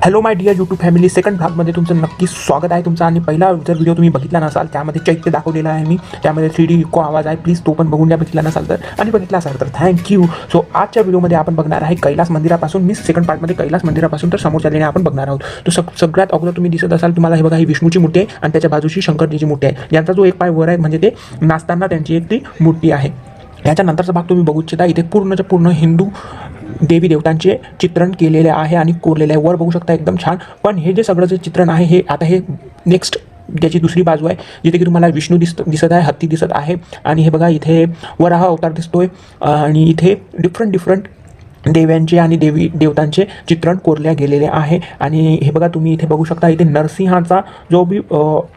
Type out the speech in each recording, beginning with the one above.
Hello my dear YouTube family, second भागमध्ये तुमचं नक्की स्वागत आहे तुमचा. आणि पहिला जर व्हिडिओ तुम्ही बघितला नसाल त्यामध्ये चैत्य दाखवलेला आहे मी, त्यामध्ये 3D इको आवाज आहे. प्लीज तो पण बघून घ्या बघितला नसाल तर, आणि बघितला असाल तर थँक्यू. सो आजच्या व्हिडिओमध्ये आपण बघणार आहे कैलास मंदिरापासून. मी सेकंड पार्टमध्ये कैलास मंदिरापासून तर समोरच्या लेणे आपण बघणार आहोत. तो सगळ्यात अगोदर तुम्ही दिसत असाल, तुम्हाला हे बघा, ही विष्णूची मूर्ती आहे आणि त्याच्या बाजूची शंकरजीची मूर्ती आहे. यांचा जो एक पाय वर आहे म्हणजे ते नाचताना त्यांची एक ती मूर्ती आहे. याच्यानंतरचा भाग तुम्ही बघू इच्छिता, इथे पूर्णच्या पूर्ण हिंदू देवी देवतांचे चित्रण केलेले आहे आणि कोरलेले आहे. वर बघू शकता एकदम छान. पण हे जे सगळं जे चित्रण आहे हे आता हे नेक्स्ट त्याची दुसरी बाजू आहे, जिथे की तुम्हाला विष्णू दिसत आहे, हत्ती दिसत आहे. आणि हे बघा, इथे वराह अवतार दिसतोय आणि इथे डिफरंट देव्यांचे आणि देवी देवतांचे चित्रण कोरल्या गेलेले आहे. आणि हे बघा, तुम्ही इथे बघू शकता, इथे नरसिंहाचा जो बी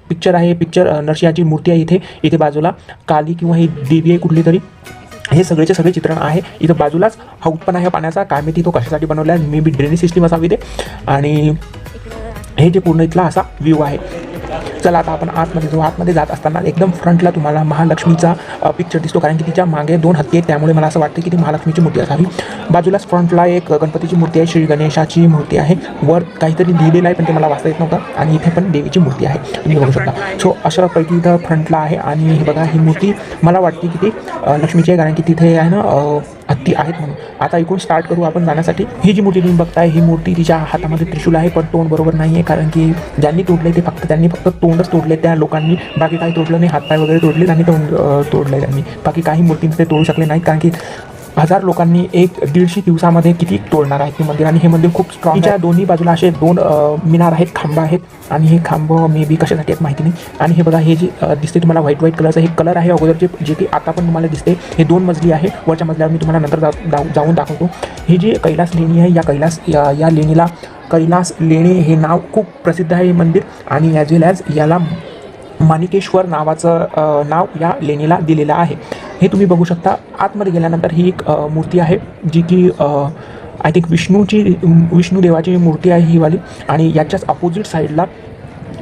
पिक्चर आहे, नरसिंहाची मूर्ती आहे. इथे बाजूला काली किंवा ही देवी आहे कुठली तरी, हे सगळेचे सगळे चित्रण आहे. इथं बाजूलाच हौद पण आहे पाण्याचा, काय माहिती तो कशासाठी बनवला आहे, मे बी ड्रेनेज सिस्टीम असावी ते. आणि हे जे पूर्ण इथला असा व्ह्यू आहे. चला आता आपण आतमध्ये जात असताना एकदम फ्रंटला तुम्हाला महालक्ष्मीचा पिक्चर दिसतो, कारण की तिच्या मागे 2 हत्ती आहेत, त्यामुळे मला असं वाटतं की ती महालक्ष्मीची मूर्ती असावी. बाजूलाच फ्रंटला एक गणपतीची मूर्ती आहे, श्री गणेशाची मूर्ती आहे. वर काहीतरी लिहिलेलं आहे पण ते मला वाचता येत नव्हतं. आणि इथे पण देवीची मूर्ती आहे, तुम्ही बघू शकता. सो अशापैकी इथं फ्रंटला आहे. आणि हे बघा, ही मूर्ती मला वाटते की ती लक्ष्मीची आहे, कारण की तिथे आहे ना हत्ती आहेत म्हणून. आता इकडून स्टार्ट करू आपण जाण्यासाठी. ही जी मूर्ती तुम्ही बघताय, ही मूर्ती तिच्या हातामध्ये त्रिशूल आहे, पण तोंड बरोबर नाही आहे, कारण की ज्यांनी तोडले ते त्यांनी फक्त तोंडच तोडले त्या लोकांनी, बाकी काही तोडलं नाही. हातपाय वगैरे तोडले आणि तोंड तोडले त्यांनी, बाकी काही मूर्तींचे तोडू शकले नाहीत, कारण की 1000 लोकांनी 1-150 दिवसामध्ये किती तोडणार आहेत ते मंदिर. आणि हे मंदिर खूप स्ट्रॉंग आहे. दोन्ही बाजूला असे 2 मिनार आहेत, खांब आहेत. आणि हे खांब मे बी कशासाठी आहेत माहिती नाही. आणि हे बघा, हे जे दिसते तुम्हाला व्हाईट कलरचं, हे कलर आहे अगोदरचे, जे की आता पण तुम्हाला दिसते. हे 2 मजली आहे. वरच्या मजल्यावर मी तुम्हाला नंतर जाऊन दाखवतो. ही जी कैलास लेणी आहे, या लेणीला कैलास लेणी हे नाव खूप प्रसिद्ध आहे हे मंदिर. आणि ॲज वेल ॲज याला माणिकेश्वर नावाचं नाव या लेणीला दिलेलं आहे. हे तुम्ही बघू शकता. आतमध्ये गेल्यानंतर ही एक मूर्ती आहे, जी की आय थिंक विष्णू देवाची मूर्ती आहे ही वाली. आणि याच्याच अपोजिट साईडला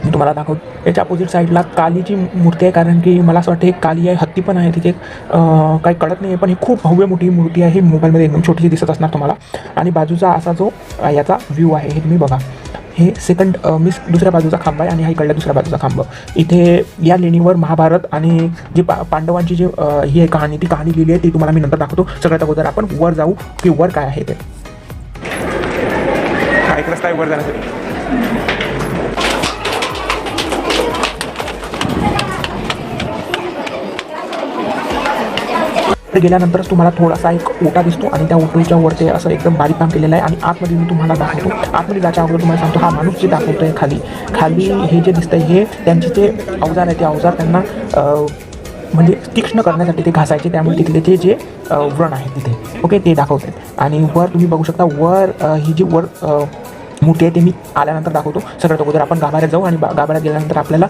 मी तुम्हाला दाखवतो, याच्या अपोजिट साईडला कालीची मूर्ती आहे, कारण की मला असं वाटतं एक काली आहे, हत्ती पण आहे तिथे, काही कळत नाही आहे, पण ही खूप भव्य मोठी मूर्ती आहे. मोबाईलमध्ये एकदम छोटीशी दिसत असणार तुम्हाला. आणि बाजूचा असा जो याचा व्ह्यू आहे हे तुम्ही बघा. हे दुसऱ्या बाजूचा खांब आहे आणि हा इकडल्या दुसऱ्या बाजूचा खांब. इथे या लेणीवर महाभारत आणि जे पांडवांची जी ही आहे कहाणी, ती कहाणी लिहिली आहे, ती तुम्हाला मी नंतर दाखवतो. सगळ्यात अगोदर आपण वर जाऊ की वर काय आहे ते. हा एक रस्ता आहे वर जाण्यासाठी. गेल्यानंतरच तुम्हाला थोडासा एक ओटा दिसतो आणि त्या ओटोच्या वरती असं एकदम बारीक काम केलेलं आहे. आणि आतमध्ये मी तुम्हाला दाखवतो. आतमध्ये जायच्या अगोदर तुम्हाला सांगतो, हा माणूस जे दाखवतोय खाली हे जे दिसतंय, हे त्यांचे जे अवजार आहे, ते अवजार त्यांना म्हणजे तीक्ष्ण करण्यासाठी ते घासायचे, त्यामुळे तिथले जे व्रण आहे तिथे, ओके, ते दाखवत आहेत. आणि वर तुम्ही बघू शकता, ही जी मूर्ती आहे ते मी आल्यानंतर दाखवतो. सगळ्यात अगोदर आपण गाभाऱ्यात जाऊ आणि गाभाऱ्यात गेल्यानंतर आपल्याला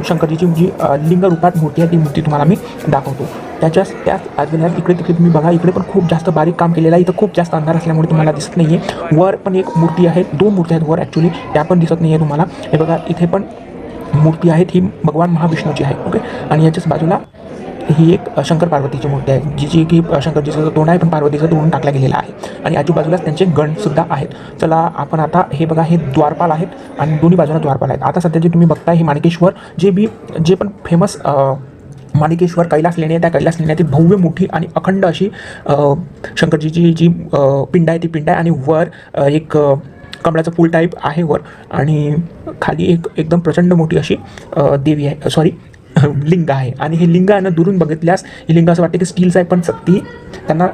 शंकरजीची जी लिंग रूपात मूर्ती आहे ती मूर्ती तुम्हाला मी दाखवतो. त्याच इकडे तिकडे तुम्ही बघा, इकडे पण खूप जास्त बारीक काम केलेलं आहे. इथं खूप जास्त अंधार असल्यामुळे तुम्हाला दिसत नाही आहे. वर पण एक मूर्ती आहे, 2 मूर्ती आहेत वर ॲक्च्युली, त्या पण दिसत नाही आहे तुम्हाला. हे बघा, इथे पण मूर्ती आहेत, ही भगवान महाविष्णूची आहे, ओके. आणि याच्याच बाजूला ही एक शंकर पार्वतीची मूर्ती आहे, जी की शंकरजीचं तोंड आहे पण पार्वतीचं तोंड टाकला गेलेला आहे. आणि आजूबाजूलाच त्यांचे गणसुद्धा आहेत. चला आपण आता हे बघा, हे द्वारपाल आहेत आणि दोन्ही बाजूला द्वारपाल आहेत. आता सध्या जे तुम्ही बघताय हे माणिकेश्वर, जे पण फेमस माणिकेश्वर कैलास लेणी आहे, त्या कैलास लेण्यातील भव्य मोठी आणि अखंड अशी शंकरजीची जी पिंड आहे ती पिंड आहे. आणि वर एक कमळाचं फूल टाईप आहे वर, आणि खाली एकदम प्रचंड मोठी अशी देवी आहे, लिंग आहे. आणि हे लिंग आहे ना, दुरून बघितल्यास हे लिंग असं वाटतं की स्टीलचं आहे, पण ती त्यांना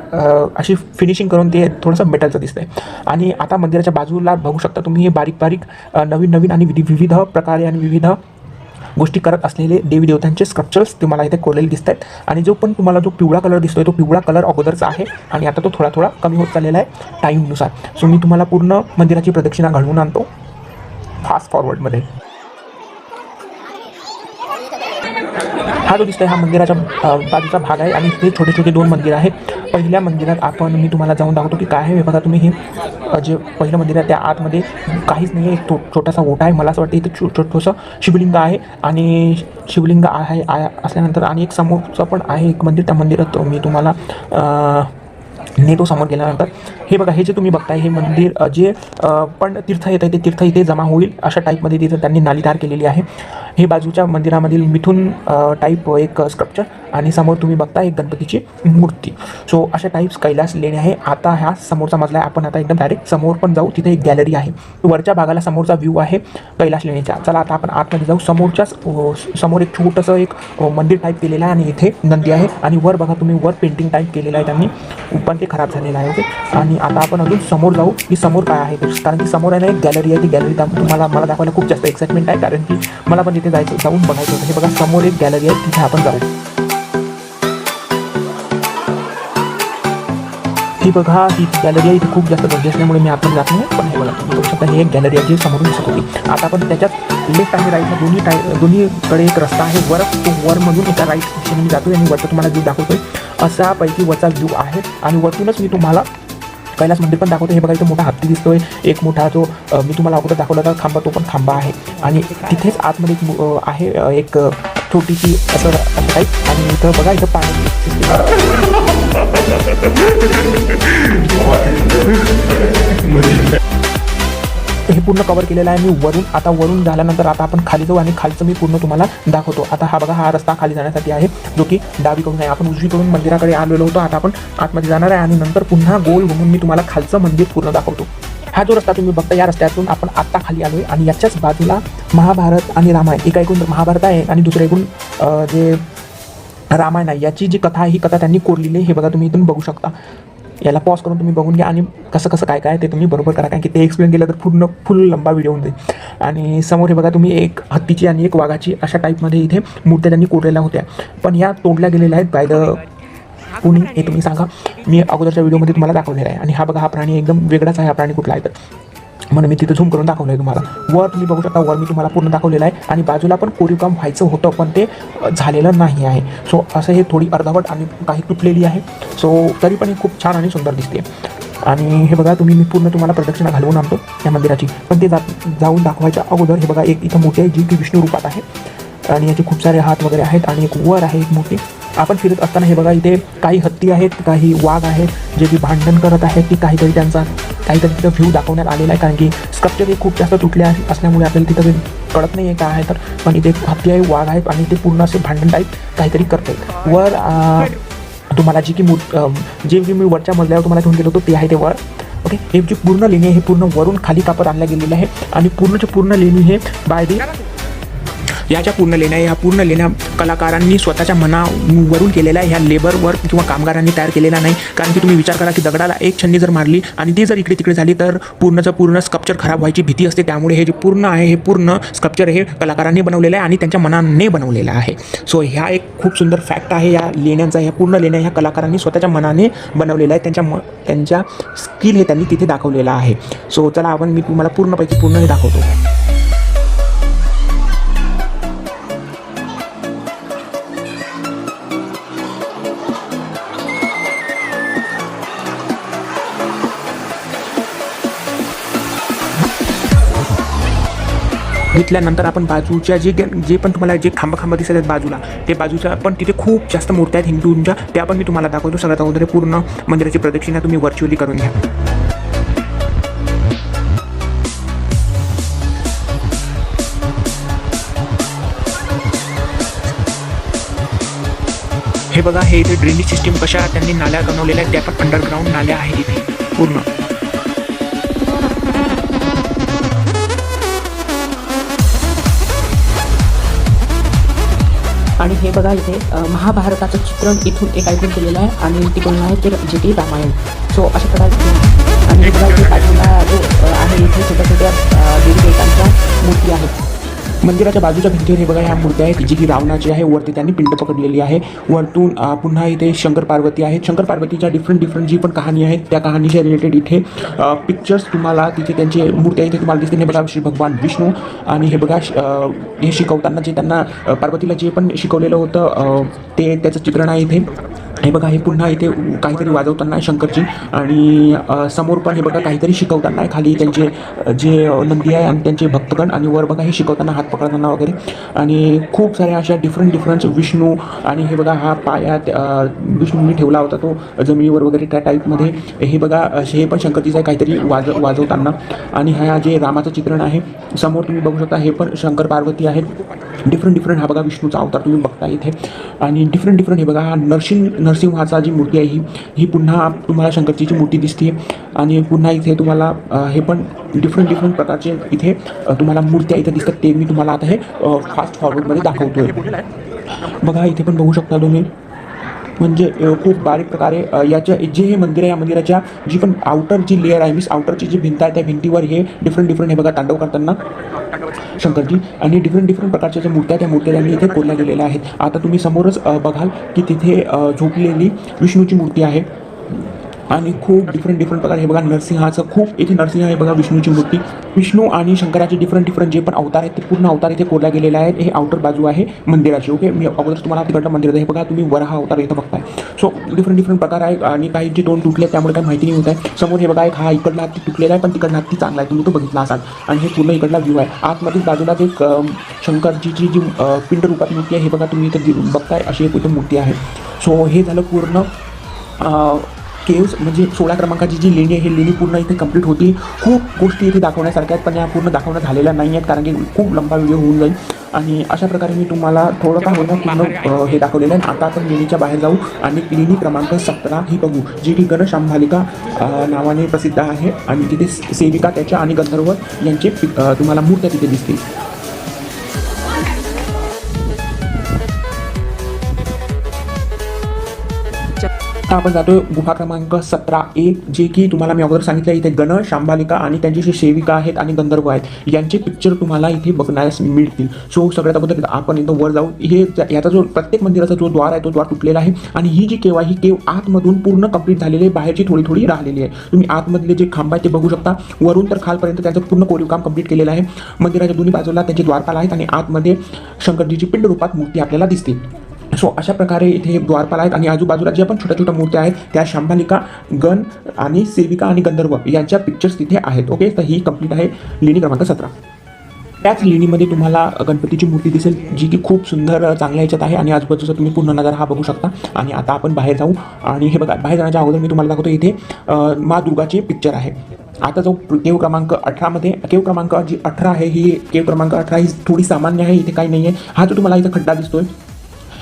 अशी फिनिशिंग करून ते थोडंसं मेटलचं दिसतं आहे. आणि आता मंदिराच्या बाजूला बघू शकता तुम्ही, हे बारीक नवीन आणि विविध प्रकारे आणि विविध गोष्टी करत असलेले देवी देवतांचे स्कल्पचर्स तुम्हाला इथे कोरलेले दिसत आहेत. आणि जो पण तुम्हाला जो पिवळा कलर दिसतोय, तो पिवळा कलर अगोदरचा आहे आणि आता तो थोडा कमी होत चाललेला आहे टाईमनुसार. सो मी तुम्हाला पूर्ण मंदिराची प्रदक्षिणा घडवून आणतो फास्ट फॉरवर्डमध्ये. हा जो दिसतोय हा मंदिराच्या बाजूचा भाग आहे. आणि इथे छोटे 2 मंदिर आहेत. पहिल्या मंदिरात मी तुम्हाला जाऊन दाखवतो की काय आहे. बघा तुम्ही, हे जे पहिलं मंदिर आहे त्या आतमध्ये काहीच नाही आहे, एक छोटासा ओटा आहे. मला असं वाटतं इथे छोटंसं शिवलिंग आहे. आणि शिवलिंग आहे असल्यानंतर आणि एक समोरचं पण आहे एक मंदिर. त्या मंदिरात मी तुम्हाला नेतो समोर गेल्यानंतर हे बघा, हे जे तुम्ही बघताय हे मंदिर जे पण तीर्थ येत आहे ते तीर्थ इथे जमा होईल अशा टाईपमध्ये तिथं त्यांनी नाली तयार केलेली आहे. हे बाजूच्या मंदिरामधील मिथून टाईप एक स्ट्रक्चर आणि समोर तुम्ही बघता एक गणपतीची मूर्ती. सो अशा टाईप्स कैलास लेणी आहे. आता ह्या समोरचा मजला आहे, आपण आता एकदम डायरेक्ट समोर पण जाऊ. तिथे एक गॅलरी आहे, वरच्या भागाला समोरचा व्ह्यू आहे कैलास लेणीचा. चला आता आपण आतमध्ये जाऊ. समोरच्याच समोर एक छोटंसं एक मंदिर टाईप केलेलं आहे आणि इथे नंदी आहे आणि वर बघा तुम्ही, वर पेंटिंग टाईप केलेलं आहे त्यांनी, पण ते खराब झालेलं आहे. ओके, आणि आता आपण अजून समोर जाऊ की समोर काय आहे, कारण की समोर आहे ना एक गॅलरी आहे. ती गॅलरी तुम्हाला मला दाखवायला खूप जास्त एक्साइटमेंट आहे, कारण की मला पण तिथे जाऊन बघायचं होतं. हे बघा समोर एक गॅलरी आहे, तिथे आपण जाऊ. ही बघा ही गॅलरी आहे, इथे खूप जास्त गर्दी असल्यामुळे मी आतमध्ये जात नाही, पण हे बघा तुम्ही बघू शकता ही एक गॅलरी आहे जी समोरून दिसत होती. आता आपण त्याच्यात लेफ्ट आणि राईटला दोन्हीकडे एक रस्ता आहे. तो वरमधून एका राईट दिशेने मी जातो आणि वरचा तुम्हाला व्ह्यू दाखवतोय. असा पैकी वरचा व्ह्यू आहे आणि वरतूनच मी तुम्हाला कैलास मंदिर पण दाखवतो. हे बघा इथं मोठा हत्ती दिसतोय, एक मोठा जो मी तुम्हाला अगोदर दाखवला होता खांबा, तो पण खांबा आहे आणि तिथेच आतमध्ये आहे एक छोटीशी असं टाईप आणि इथं बघा इथं पाणी हे पूर्ण कवर केलेलं आहे मी वरून. आता वरून झाल्यानंतर आता आपण खाली जाऊ आणि खालचं मी पूर्ण तुम्हाला दाखवतो. आता हा बघा हा रस्ता खाली जाण्यासाठी आहे, जो की डावीकडून आहे. आपण उजवीकडून मंदिराकडे आलेलो होतो, आता आपण आतमध्ये जाणार आहे आणि नंतर पुन्हा गोल घुमून मी तुम्हाला खालचं मंदिर पूर्ण दाखवतो. हा जो रस्ता तुम्ही बघता या रस्त्यातून आपण आत्ता खाली आलोय आणि याच्याच बाजूला महाभारत आणि रामायण, एका ऐकून महाभारत आहे आणि दुसऱ्या ऐकून जे रामायण आहे याची जी कथा आहे ही कथा त्यांनी कोरलेली आहे. हे बघा तुम्ही इथून बघू शकता. याला पॉज करून तुम्ही बघून घ्या आणि कसं कसं काय काय ते तुम्ही बरोबर करा, कारण की ते एक्सप्लेन केलं तर फुल लंबा व्हिडिओ होऊन जाईल. आणि समोर हे बघा तुम्ही एक हत्तीची आणि एक वाघाची अशा टाईपमध्ये इथे मूर्त्या त्यांनी कोरलेल्या होत्या, पण ह्या तोडल्या गेलेल्या आहेत बाय द कुणी, हे तुम्ही सांगा. मी अगोदरच्या व्हिडिओमध्ये तुम्हाला दाखवलेला आहे. आणि हा बघा हा प्राणी एकदम वेगळाच आहे. हा प्राणी कुठला आहे तर म्हणून मी तिथं झूम करून दाखवलं आहे तुम्हाला. वर तुम्ही बघू शकता, वर मी तुम्हाला पूर्ण दाखवलेलं आहे आणि बाजूला पण कोरीव काम व्हायचं होतं पण ते झालेलं नाही आहे. सो असं हे थोडी अर्धवट आणि काही तुटलेली आहे. सो तरी पण हे खूप छान आणि सुंदर दिसते. आणि हे बघा तुम्ही, मी पूर्ण तुम्हाला प्रदक्षिणा घालवून आणतो या मंदिराची, पण ते जाऊन दाखवायच्या अगोदर हे बघा एक इथं मोठी आहे जी की विष्णू रूपात आहे आणि याचे खूप सारे हात वगैरे आहेत आणि एक वर आहे एक मोठी. आपण फिरत असताना हे बघा इथे काही हत्ती आहेत, काही वाघ आहेत जे की भांडण करत आहेत, की काहीतरी तिथं व्ह्यू दाखवण्यात आलेला आहे, कारण की स्ट्रक्चर हे खूप जास्त तुटले असल्यामुळे आपल्याला तिथं कळत नाही आहे काय आहे तर. पण इथे हत्ती आहे, वाघ आहेत आणि ते पूर्ण असे भांडण टाईप काहीतरी करत आहेत. वर तुम्हाला जे मी वरच्या मजल्यावर तुम्हाला घेऊन गेलो होतो ते आहे ते वर. ओके, हे जी पूर्ण लेणी आहे हे पूर्ण वरून खाली कापत आणल्या गेलेलं आहे आणि पूर्ण लेणी हे बाय दी याच्या पूर्ण लेण्या कलाकारांनी स्वतःच्या मनावरून केलेल्या ह्या लेबरवर किंवा कामगारांनी तयार केलेला नाही. कारण की तुम्ही विचार करा की दगडाला एक छन्नी जर मारली आणि ती जर इकडे तिकडे झाली तर पूर्ण स्कल्पचर खराब व्हायची भीती असते. त्यामुळे हे जे पूर्ण आहे हे पूर्ण स्कल्पचर हे कलाकारांनी बनवलेलं आहे आणि त्यांच्या मनाने बनवलेलं आहे. सो ह्या एक खूप सुंदर फॅक्ट आहे या लेण्यांचा. ह्या पूर्ण लेण्या ह्या कलाकारांनी स्वतःच्या मनाने बनवलेल्या आहेत. त्यांच्या स्किल हे त्यांनी तिथे दाखवलेलं आहे. सो चला मी तुम्हाला पूर्णपैकी हे दाखवतो. घेतल्यानंतर आपण बाजूच्या जे पण तुम्हाला जे खांबा दिसत आहेत बाजूला, ते बाजूच्या पण तिथे खूप जास्त मूर्त्या आहेत हिंदूंच्या, त्या पण मी तुम्हाला दाखवतो. सगळ्यात अगोदर पूर्ण मंदिराची प्रदक्षिणा तुम्ही व्हर्च्युअली करून घ्या. हे बघा हे इथे ड्रेनेज सिस्टीम कशा त्यांनी नाल्या बनवलेल्या आहेत, त्या पण अंडरग्राऊंड नाल्या आहेत इथे पूर्ण. आणि हे बघा इथे महाभारताचं चित्रण इथून एक ऐकून केलेलं आहे आणि तिकडून आहे ते जे की रामायण. सो अशा प्रकारचे. आणि हे बघा इथे बाजूला जो आहे इथे छोट्या देवी देवतांच्या मूर्ती आहेत. मंदिराच्या बाजूच्या भिंतीवर हे बघा ह्या मूर्ती आहेत जी की रावणाची आहे. वरती त्यांनी पिंड पकडलेली आहे. वरतून पुन्हा इथे शंकर पार्वती आहेत. शंकर पार्वतीच्या डिफरंट जी पण कहाणी आहेत त्या कहाणीच्या रिलेटेड इथे पिक्चर्स तुम्हाला तिथे त्यांचे मूर्त्या इथे तुम्हाला दिसते. हे बघा श्री भगवान विष्णू आणि हे बघा हे शिकवताना जे त्यांना पार्वतीला जे पण शिकवलेलं होतं ते त्याचं चित्रण आहे इथे. हे बघा, हे पुन्हा इथे काहीतरी वाजवताना आहे शंकरजी, आणि समोर पण हे बघा काहीतरी शिकवताना आहे. खाली त्यांचे जे नंदी आहे आणि त्यांचे भक्तगण, आणि वर बघा हे शिकवताना हात पकडताना वगैरे, आणि खूप साऱ्या अशा डिफरंट विष्णू. आणि हे बघा हा पायात विष्णूंनी ठेवला होता तो जमिनीवर वगैरे त्या टाईपमध्ये. हे बघा हे पण शंकरजीचं आहे काहीतरी वाजवताना. आणि हा जे रामाचं चित्रण आहे समोर तुम्ही बघू शकता, हे पण शंकर पार्वती आहेत. डिफरंट हा बघा विष्णूचा अवतार तुम्ही बघता इथे. आणि डिफरंट हे बघा हा नरसिंहाचा जी मूर्ती आहे ही पुन्हा तुम्हाला शंकरजीची मूर्ती दिसते. आणि पुन्हा इथे तुम्हाला हे पण डिफरंट प्रकारचे इथे तुम्हाला मूर्त्या इथे दिसतात. ते मी तुम्हाला आता हे फास्ट फॉरवर्डमध्ये दाखवतोय. बघा इथे पण बघू शकता तुम्ही, म्हणजे खूप बारीक प्रकारे याच्या जे हे मंदिर आहे, या मंदिराच्या जी पण आउटर जी लेअर आहे, मीन्स आउटरची जी भिंत आहे, त्या भिंतीवर हे डिफरंट हे बघा तांडव करताना शंकरजी. आणि डिफरंट प्रकारच्या ज्या मूर्त्या, त्या मूर्त्या त्यांनी इथे कोरल्या गेलेल्या आहेत. आता तुम्ही समोरच बघाल की तिथे झोपलेली विष्णूची मूर्ती आहे. आणि खूप डिफरंट प्रकार. हे बघा नरसिंहाचं खूप इथे नरसिंह आहे बघा, विष्णूची मूर्ती. विष्णू आणि शंकराचे डिफरंट जे पण अवतार आहेत ते पूर्ण अवतार इथे कोरल्या गेलेले आहेत. हे आउटर बाजू आहे मंदिराची. ओके, मी अगोदर तुम्हाला तिकडलं मंदिर आहे. हे बघा तुम्ही वराह अवतार इथं बघताय. सो डिफरंट प्रकार आहे. आणि काही जे दोन तुटले त्यामुळे काही माहिती नाही होत आहे. समोर हे बघा एक हा इकडला हत्ती तुटलेला आहे, पण तिकडला हत्ती चांगला आहे, तुम्ही तो बघितला असाल. आणि हे पूर्ण इकडला व्ह्यू आहे. आतमधील बाजूलाच एक शंकरजीची जी पिंड रूपात मूर्ती आहे, हे बघा तुम्ही इथं बघताय, अशी एक इथं मूर्ती आहे. सो हे झालं पूर्ण केव्स, म्हणजे 16 क्रमांकाची जी लेणी आहे, ही लेणी पूर्ण इथे कंप्लीट होती. खूप गोष्टी इथे दाखवण्यासारख्या आहेत, पण या पूर्ण दाखवण्यात झालेल्या नाही आहेत, कारण की खूप लंबा व्हिडिओ होऊन जाईल. आणि अशा प्रकारे मी तुम्हाला थोडं का होणं पूर्ण हे दाखवलेलं आहे. आता आपण लेणीच्या बाहेर जाऊ आणि लेणी क्रमांक 17 ही बघू, जी की गणशांभालिका नावाने प्रसिद्ध आहे. आणि तिथे सेविका त्याच्या आणि गंधर्व यांचे तुम्हाला मूर्त्या तिथे दिसतील. आता आपण जातोय गुफा क्रमांक 17A, जे की तुम्हाला मी अगोदर सांगितलं, इथे गण शांभालिका आणि त्यांची जी सेविका आहेत आणि गंधर्व आहेत यांचे पिक्चर तुम्हाला इथे बघण्यास मिळतील. सो सगळ्यात अगोदर आपण इथं वर जाऊ. हे याचा जो प्रत्येक मंदिराचा जो द्वार आहे तो द्वार तुटलेला आहे. आणि ही जी केव आहे, ही केव आतमधून पूर्ण कंप्लीट झालेली आहे, बाहेरची थोडी राहिलेली आहे. तुम्ही आतमधले जे खांब आहे ते बघू शकता. वरून तर खालपर्यंत त्याचं पूर्ण कोरीव काम कंप्लीट केलेलं आहे. मंदिराच्या दोन्ही बाजूला त्यांचे द्वारपाल आहेत आणि आतमध्ये शंकरजीची पिंड रूपात मूर्ती आपल्याला दिसते. सो अशा प्रकारे इथे द्वारपाल आहेत. आणि आजूबाजूला ज्या पण छोट्या मूर्त्या आहेत त्या शांभालिका, गण आणि सेविका आणि गंधर्व यांच्या पिक्चर्स तिथे आहेत. ओके, तर ही कंप्लीट आहे लेणी क्रमांक 17. त्याच लेणीमध्ये तुम्हाला गणपतीची मूर्ती दिसेल, जी की खूप सुंदर चांगल्या ह्याच्यात आहे. आणि आजूबाजूचा तुम्ही पूर्ण नजारा हा बघू शकता. आणि आता आपण बाहेर जाऊ. आणि हे बघा, बाहेर जाण्याच्या अगोदर मी तुम्हाला दाखवतो, इथे माँ दुर्गाचे पिक्चर आहे. आता जो केव क्रमांक 18मध्ये, केव क्रमांक जी 18 आहे, ही केव क्रमांक 18 ही थोडी सामान्य आहे, इथे काही नाही आहे. हा जो तुम्हाला इथं खड्डा दिसतोय,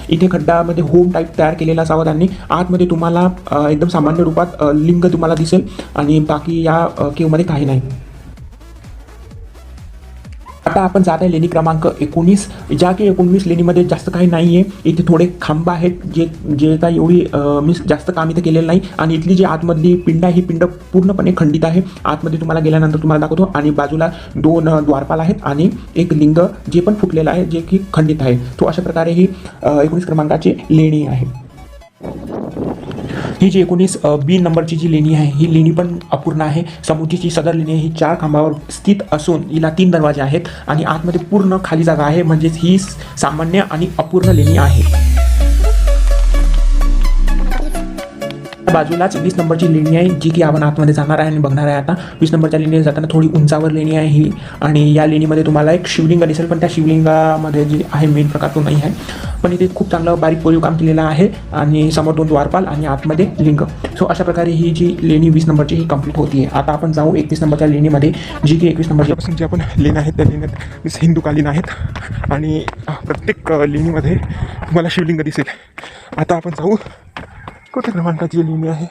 इथे खड्डामध्ये होम टाईप तयार केलेला असावा त्यांनी. आतमध्ये तुम्हाला एकदम सामान्य रूपात लिंग तुम्हाला दिसेल. आणि बाकी या केवमध्ये काही नाही. आता आपण जात आहे लेणी क्रमांक 19, ज्या की 19 लेणीमध्ये जास्त काही नाही आहे. इथे थोडे खांब आहेत जे काही एवढी मीन्स जास्त काम इथे केलेलं नाही. आणि इथली जी आतमधली पिंड आहे, ही पिंड पूर्णपणे खंडित आहे. आतमध्ये तुम्हाला गेल्यानंतर तुम्हाला दाखवतो. आणि बाजूला 2 द्वारपाल आहेत आणि एक लिंग जे पण फुटलेलं आहे, जे की खंडित आहे. तो अशा प्रकारे ही 19 क्रमांकाची लेणी आहे. ही जी 19B नंबरची जी लेणी आहे, ही लेणी पण अपूर्ण आहे. समोरची जी सदर लेणी आहे, ही 4 खांबावर स्थित असून हिला 3 दरवाजे आहेत. आणि आतमध्ये पूर्ण खाली जागा आहे, म्हणजेच ही सामान्य आणि अपूर्ण लेणी आहे. बाजूलाच 20 नंबरची लेणी आहे, जी की आपण आतमध्ये जाणार आहे आणि बघणार आहे. आता 20 नंबरच्या लेणी जाताना थोडी उंचावर लेणी आहे ही. आणि या लेणीमध्ये तुम्हाला एक शिवलिंग दिसेल, पण त्या शिवलिंगामध्ये जे आहे मेन प्रकार तो नाही आहे. पण इथे खूप चांगलं बारीक कोरीव काम केलेलं आहे. आणि समोर 2 द्वारपाल आणि आतमध्ये लिंग. सो अशा प्रकारे ही जी लेणी 20 नंबरची ही कंप्लीट होती आहे. आता आपण जाऊ 31 नंबरच्या लेणीमध्ये, जी की 21 नंबरपासून जे आपण लेण्या आहेत त्या लेण्यात हिंदुकालीन आहेत. आणि प्रत्येक लेणीमध्ये तुम्हाला शिवलिंग दिसेल. आता आपण जाऊ कोणत्या क्रमांकाची लेणी आहे,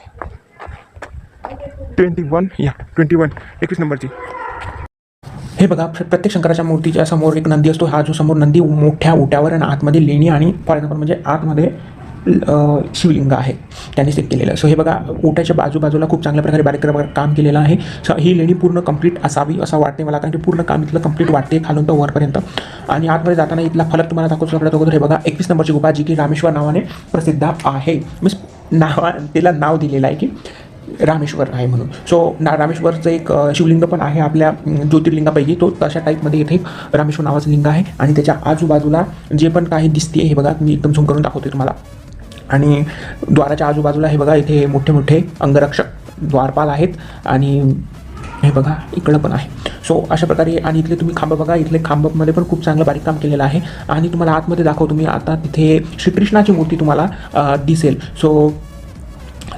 21 नंबरची. हे बघा, प्रत्येक शंकराच्या मूर्तीच्या समोर एक नंदी असतो. हा जो समोर नंदी मोठ्या ओट्यावर आणि आतमध्ये लेणी आणि फॉर एक्झाम्पल म्हणजे आतमध्ये शिवलिंग आहे त्यांनी सेट केलेलं. सो हे बघा, ओट्याच्या बाजूबाजूला खूप चांगल्या प्रकारे बारीक काम केलेलं आहे. सो ही लेणी पूर्ण कंप्लीट असावी असं वाटते मला, कारण की पूर्ण काम इथलं कंप्लीट वाटते खालून तर वरपर्यंत. आणि आतमध्ये जाताना इथला फलक तुम्हाला दाखवतो सगळ्यात अगोदर. हे बघा, 21 नंबरची गुफा, जी की रामेश्वर नावाने प्रसिद्ध आहे. मीन्स तिला नाव दिलेलं आहे की रामेश्वर आहे म्हणून. सो रामेश्वरचं एक शिवलिंग पण आहे आपल्या ज्योतिर्लिंगापैकी. तो तशा टाईपमध्ये इथे रामेश्वर नावाचं लिंग आहे. आणि त्याच्या आजूबाजूला जे पण काही दिसते, हे बघा, मी एकदम झूम करून दाखवते तुम्हाला. आणि द्वाराच्या आजूबाजूला हे बघा इथे मोठे मोठे अंगरक्षक द्वारपाल आहेत आणि हे बघा इकडं पण आहे. सो अशा प्रकारे आणि इथले तुम्ही खांब बघा, इथले खांबामध्ये पण खूप चांगलं बारीक काम केलेलं आहे. आणि तुम्हाला आतमध्ये दाखवतो मी आता, तिथे श्रीकृष्णाची मूर्ती तुम्हाला दिसेल. सो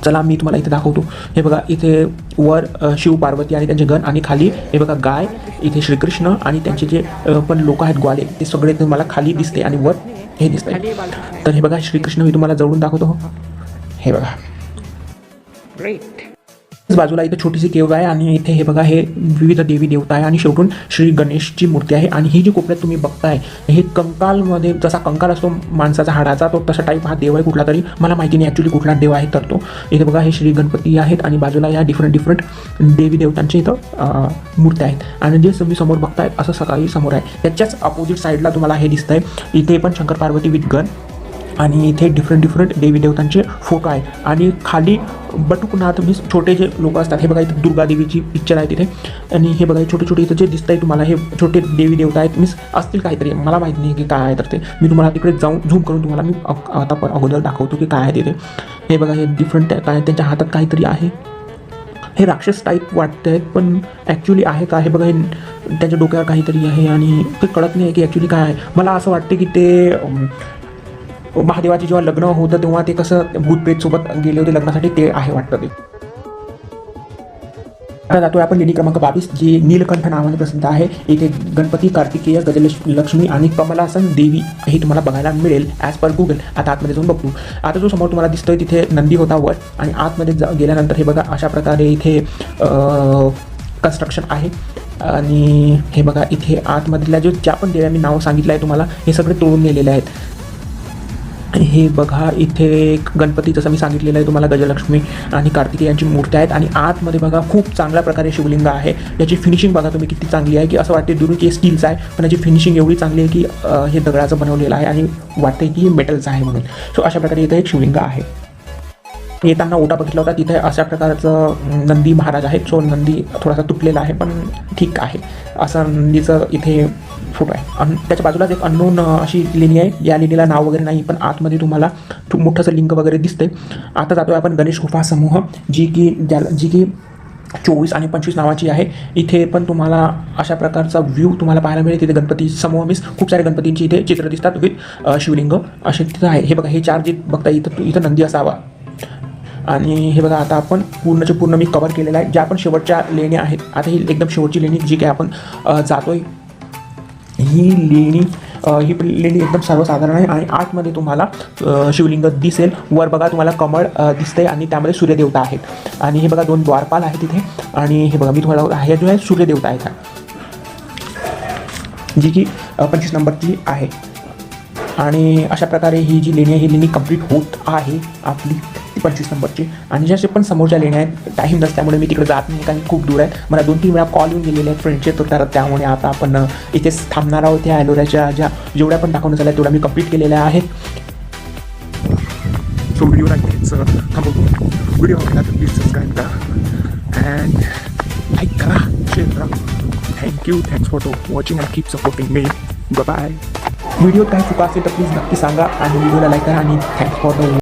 चला मी तुम्हाला इथे दाखवतो. हे बघा इथे वर शिव पार्वती आणि त्यांचे गण आणि खाली हे बघा गाय, इथे श्रीकृष्ण आणि त्यांचे जे पण लोक आहेत ग्वाले ते सगळे तुम्हाला खाली दिसते आणि वर हे दिसतंय. तर हे बघा श्रीकृष्ण मी तुम्हाला जवळून दाखवतो. हे बघा बाजूला इथे छोटीशी केव आहे आणि इथे हे बघा हे विविध देवी देवता आहे आणि शेवटून श्री गणेशची मूर्ती आहे. आणि ही जी कोपऱ्यात तुम्ही बघताय हे कंकालमध्ये जसा कंकाल असतो माणसाचा हाडाचा, तो तसा टाईप हा देव आहे कुठला तरी, मला माहिती नाही ॲक्च्युली कुठला देव आहे. तर तो इथे बघा हे श्री गणपती आहेत आणि बाजूला या डिफरंट देवी देवतांचे इथं मूर्त्या आहेत. आणि जे तुम्ही समोर बघताय असं सकाळी समोर आहे त्याच्याच अपोजिट साईडला तुम्हाला हे दिसतंय, इथे पण शंकर पार्वती विथ गण आणि इथे डिफरंट देवी देवतांचे फोटो आहेत. आणि खाली बटुकनाथ मीन्स छोटे जे लोक असतात, हे बघा इथे दुर्गा देवीची पिक्चर आहे तिथे. आणि हे बघा छोटे इथं जे दिसत आहे तुम्हाला हे छोटे देवी देवता आहेत, मीन्स असतील काहीतरी, मला माहिती नाही की काय आहे. तर ते मी तुम्हाला तिकडे जाऊन झूम करून तुम्हाला मी आता पण अगोदर दाखवतो की काय आहे तिथे. हे बघा हे डिफरंट काय त्यांच्या हातात काहीतरी आहे, हे राक्षस टाईप वाटतं आहेत पण ॲक्च्युली आहे का, हे बघा हे त्यांच्या डोक्यावर काहीतरी आहे आणि ते कळत नाही की ॲक्च्युली काय आहे. मला असं वाटतं की ते महादेवाचे जेव्हा लग्न होतं तेव्हा ते कसं भूतप्रेतसोबत गेले होते लग्नासाठी, ते आहे वाटतं ते. आता जातोय आपण लेणी क्रमांक 22 जी नीलकंठ नावाने प्रसिद्ध आहे. इथे गणपती, कार्तिकेय, गजलक्ष्मी आणि कमलासन देवी हे तुम्हाला बघायला मिळेल ॲज पर गुगल. आता आतमध्ये जाऊन बघतो. आता जो समोर तुम्हाला दिसतोय तिथे नंदी होता वर आणि आतमध्ये गेल्यानंतर हे बघा अशा प्रकारे इथे कन्स्ट्रक्शन आहे. आणि हे बघा इथे आतमधल्या ज्या पण देव्या मी नाव सांगितलं आहे तुम्हाला हे सगळे तोडून गेलेले आहेत. हे बघा इथे गणपती जसं मी सांगितलेलं आहे तुम्हाला, गजलक्ष्मी आणि कार्तिकेय यांची मूर्त्या आहेत. आणि आतमध्ये बघा खूप चांगल्या प्रकारे शिवलिंग आहे. याची फिनिशिंग बघा तुम्ही किती चांगली आहे की असं वाटते दुरुची स्टीलचं आहे पण याची फिनिशिंग एवढी चांगली आहे की हे दगडाचं बनवलेलं आहे आणि वाटते की मेटलचं आहे म्हणून. सो अशा प्रकारे इथं एक शिवलिंग आहे. येताना ओटा बघितला होता तिथे अशा प्रकारचं नंदी महाराज आहेत. सो नंदी थोडासा तुटलेला आहे पण ठीक आहे, असं नंदीचं इथे फोटो आहे. आणि त्याच्या बाजूलाच एक अननोन अशी लेणी आहे, या लेणीला नाव वगैरे नाही पण आतमध्ये तुम्हाला मोठंसं लिंग वगैरे दिसते. आता जातोय आपण गणेश गुफा समूह जी की 24 आणि 25 नावाची आहे. इथे पण तुम्हाला अशा प्रकारचा व्ह्यू तुम्हाला पाहायला मिळेल. तिथे गणपती समूह मीन्स खूप सारे गणपतींची इथे चित्र दिसतात विथ शिवलिंग असे तिथं आहे. हे बघा हे 4 जे बघता इथं नंदी असावा. आणि हे बघा आता आपण पूर्णचे पूर्ण मी कवर केलेलं आहे. ज्या आपण शेवटच्या लेण्या आहेत, आता ही एकदम शेवटची लेणी जी काय आपण जातोय, ही लेणी एकदम सर्वसाधारण आहे. आणि आतमध्ये तुम्हाला शिवलिंग दिसेल. वर बघा तुम्हाला कमळ दिसते आणि त्यामध्ये सूर्यदेवता आहेत. आणि हे बघा 2 द्वारपाल आहेत तिथे. आणि हे बघा मी तुम्हाला हे जो आहे सूर्यदेवता आहे जी की 25 नंबरची आहे. आणि अशा प्रकारे ही जी लेणी आहे ही लेणी कंप्लीट होत आहे आपली 25 नंबरची. आणि ज्या पण समोरच्या लेण्या आहेत टाईम नसल्यामुळे मी तिकडे जात नाही कारण खूप दूर आहे. मला 2-3 वेळा कॉल येऊन गेलेले आहेत फ्रेंडचे, तर त्यामुळे आता आपण इथेच थांबणार आहोत. त्या ॲलोराच्या जेवढ्या पण दाखवण्यात झाल्या तेवढ्या मी कंप्लीट केलेल्या आहेत. सो व्हिडिओला इथेच थांबवतो. व्हिडिओ आवडला तर प्लीज सबस्क्राईब करा अँड लाईक करा, शेअर करा. Thank you, thanks for watching and keep supporting me. Bye. व्हिडिओत काही चुका असेल तर प्लीज नक्की सांगा आणि व्हिडिओला लाईक करा आणि थँक्स फॉर द